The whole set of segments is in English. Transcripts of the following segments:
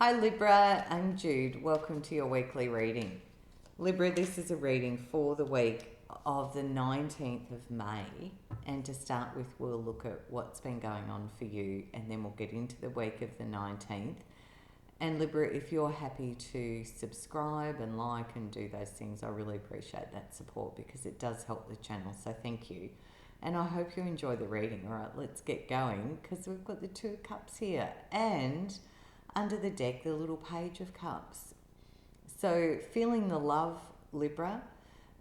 Hi Libra, I'm Jude. Welcome to your weekly reading. Libra, this is a reading for the week of the 19th of May. And to start with, we'll look at what's been going on for you and then we'll get into the week of the 19th. And Libra, if you're happy to subscribe and like and do those things, I really appreciate that support because it does help the channel. So thank you. And I hope you enjoy the reading. All right, let's get going because we've got the Two of Cups here. And under the deck, the little Page of Cups. So feeling the love, Libra.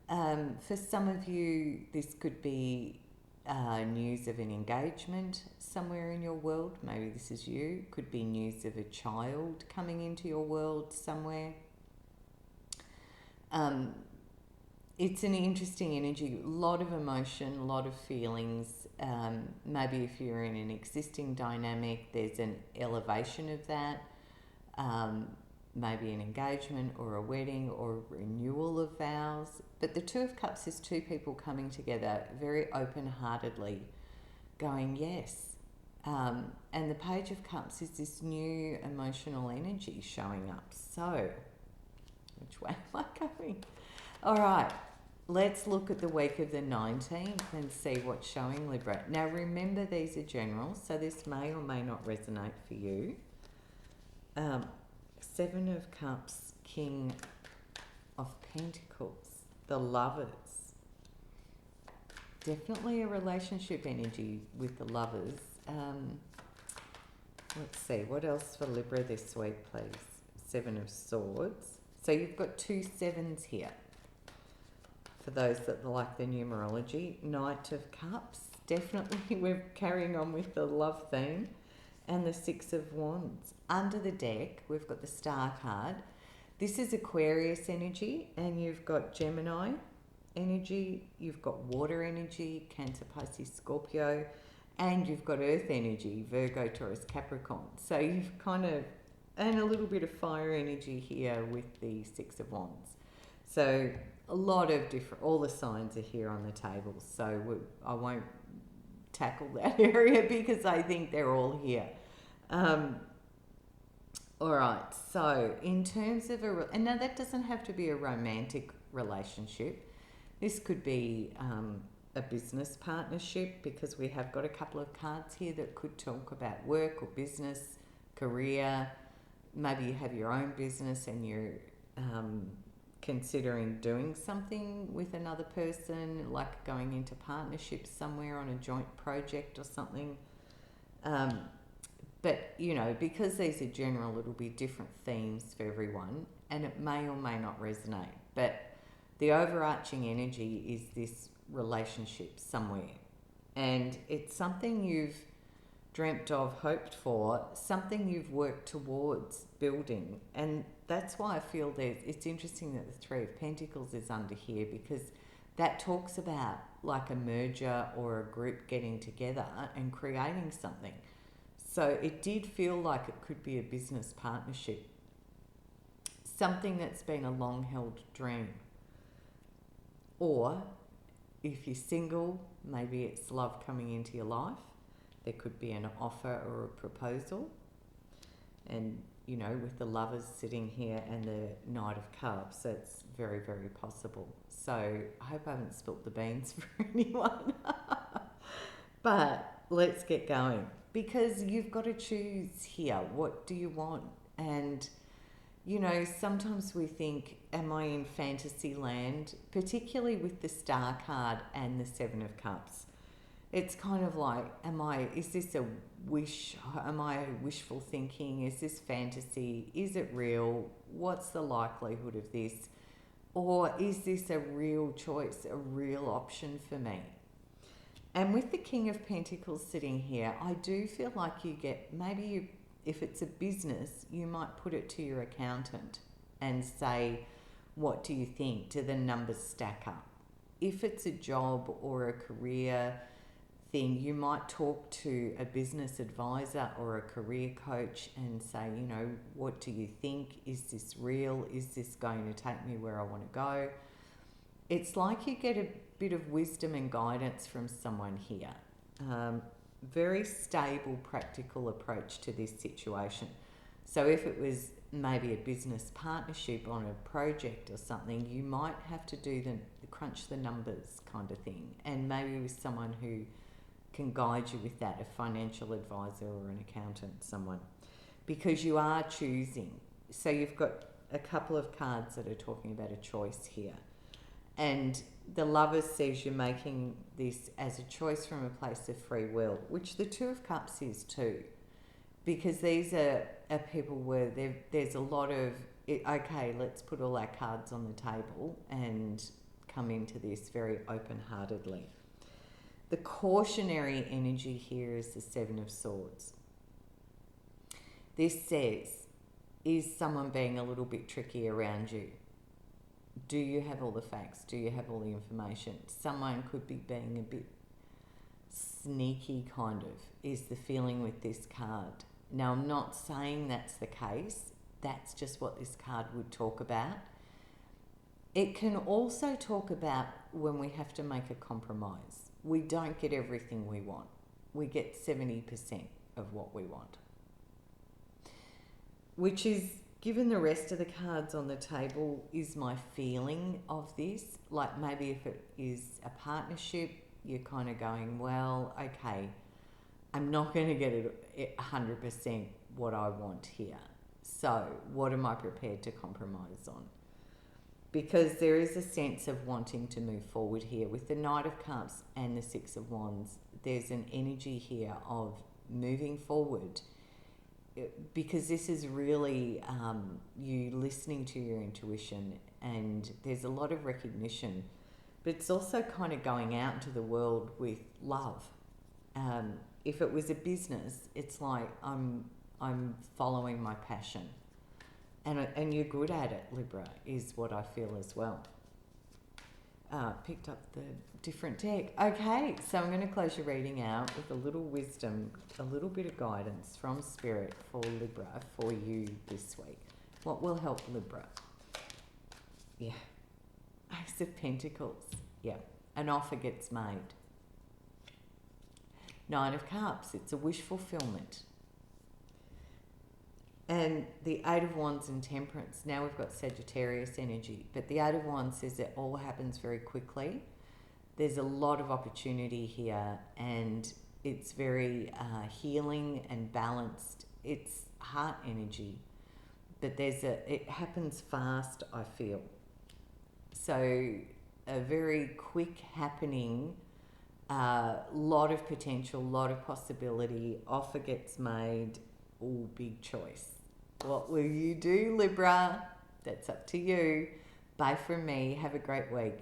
For some of you, this could be news of an engagement somewhere in your world. Maybe this is you. Could be news of a child coming into your world somewhere. It's an interesting energy, a lot of emotion, a lot of feelings. Maybe if you're in an existing dynamic, there's an elevation of that. Maybe an engagement or a wedding or a renewal of vows. But the Two of Cups is two people coming together very open-heartedly, going yes. And the Page of Cups is this new emotional energy showing up. So, which way am I going? All right, let's look at the week of the 19th and see what's showing, Libra. Now, remember, these are general, so this may or may not resonate for you. Seven of Cups, King of Pentacles, the Lovers. Definitely a relationship energy with the Lovers. Let's see, what else for Libra this week, please? Seven of Swords. So you've got two sevens here. For those that like the numerology, Knight of Cups. Definitely we're carrying on with the love theme. And the Six of Wands. Under the deck, we've got the Star card. This is Aquarius energy, and you've got Gemini energy, you've got water energy, Cancer, Pisces, Scorpio, and you've got earth energy, Virgo, Taurus, Capricorn. So you've kind of, and a little bit of fire energy here with the Six of Wands. So a lot of different, all the signs are here on the table. So I won't tackle that area because I think they're all here. All right, so in terms of and now that doesn't have to be a romantic relationship. This could be a business partnership because we have got a couple of cards here that could talk about work or business, career. Maybe you have your own business and you're considering doing something with another person, like going into partnerships somewhere on a joint project or something. But, you know, because these are general, it'll be different themes for everyone and it may or may not resonate. But the overarching energy is this relationship somewhere. And it's something you've dreamt of, hoped for, something you've worked towards building. And that's why I feel that it's interesting that the Three of Pentacles is under here because that talks about like a merger or a group getting together and creating something. So it did feel like it could be a business partnership, something that's been a long-held dream. Or if you're single, maybe it's love coming into your life. There could be an offer or a proposal. And, you know, with the Lovers sitting here and the Knight of Cups, that's very, very possible. So I hope I haven't spilt the beans for anyone. But let's get going. Because you've got to choose here. What do you want? And, you know, sometimes we think, am I in fantasy land? Particularly with the Star card and the Seven of Cups. It's kind of like, is this a wish? Am I wishful thinking? Is this fantasy? Is it real? What's the likelihood of this? Or is this a real choice, a real option for me? And with the King of Pentacles sitting here, I do feel like you get, if it's a business, you might put it to your accountant and say, what do you think? Do the numbers stack up? If it's a job or a career thing, you might talk to a business advisor or a career coach and say, you know, what do you think? Is this real? Is this going to take me where I want to go? It's like you get a bit of wisdom and guidance from someone here. Very stable, practical approach to this situation. So if it was maybe a business partnership on a project or something, you might have to do the crunch the numbers kind of thing, and maybe with someone who can guide you with that, a financial advisor or an accountant, someone, because you are choosing. So you've got a couple of cards that are talking about a choice here, and the Lover says you're making this as a choice from a place of free will, which the Two of Cups is too, because these are people where there's a lot of, okay, let's put all our cards on the table and come into this very open-heartedly. The cautionary energy here is the Seven of Swords. This says, is someone being a little bit tricky around you? Do you have all the facts? Do you have all the information? Someone could be being a bit sneaky, kind of, is the feeling with this card. Now, I'm not saying that's the case. That's just what this card would talk about. It can also talk about when we have to make a compromise. We don't get everything we want. We get 70% of what we want. Which is, given the rest of the cards on the table, is my feeling of this. Like maybe if it is a partnership, you're kind of going, well, okay, I'm not going to get it 100% what I want here. So what am I prepared to compromise on? Because there is a sense of wanting to move forward here. With the Knight of Cups and the Six of Wands, there's an energy here of moving forward, because this is really you listening to your intuition, and there's a lot of recognition, but it's also kind of going out into the world with love. If it was a business, it's like I'm following my passion. And you're good at it, Libra, is what I feel as well. Picked up the different deck. Okay, so I'm going to close your reading out with a little wisdom, a little bit of guidance from Spirit for Libra for you this week. What will help Libra? Yeah. Ace of Pentacles. Yeah. An offer gets made. Nine of Cups. It's a wish fulfillment. And the Eight of Wands and Temperance. Now we've got Sagittarius energy. But the Eight of Wands says it all happens very quickly. There's a lot of opportunity here, and it's very healing and balanced. It's heart energy. But it happens fast, I feel. So a very quick happening, lot of potential, lot of possibility, offer gets made, all big choice. What will you do, Libra? That's up to you. Bye from me. Have a great week.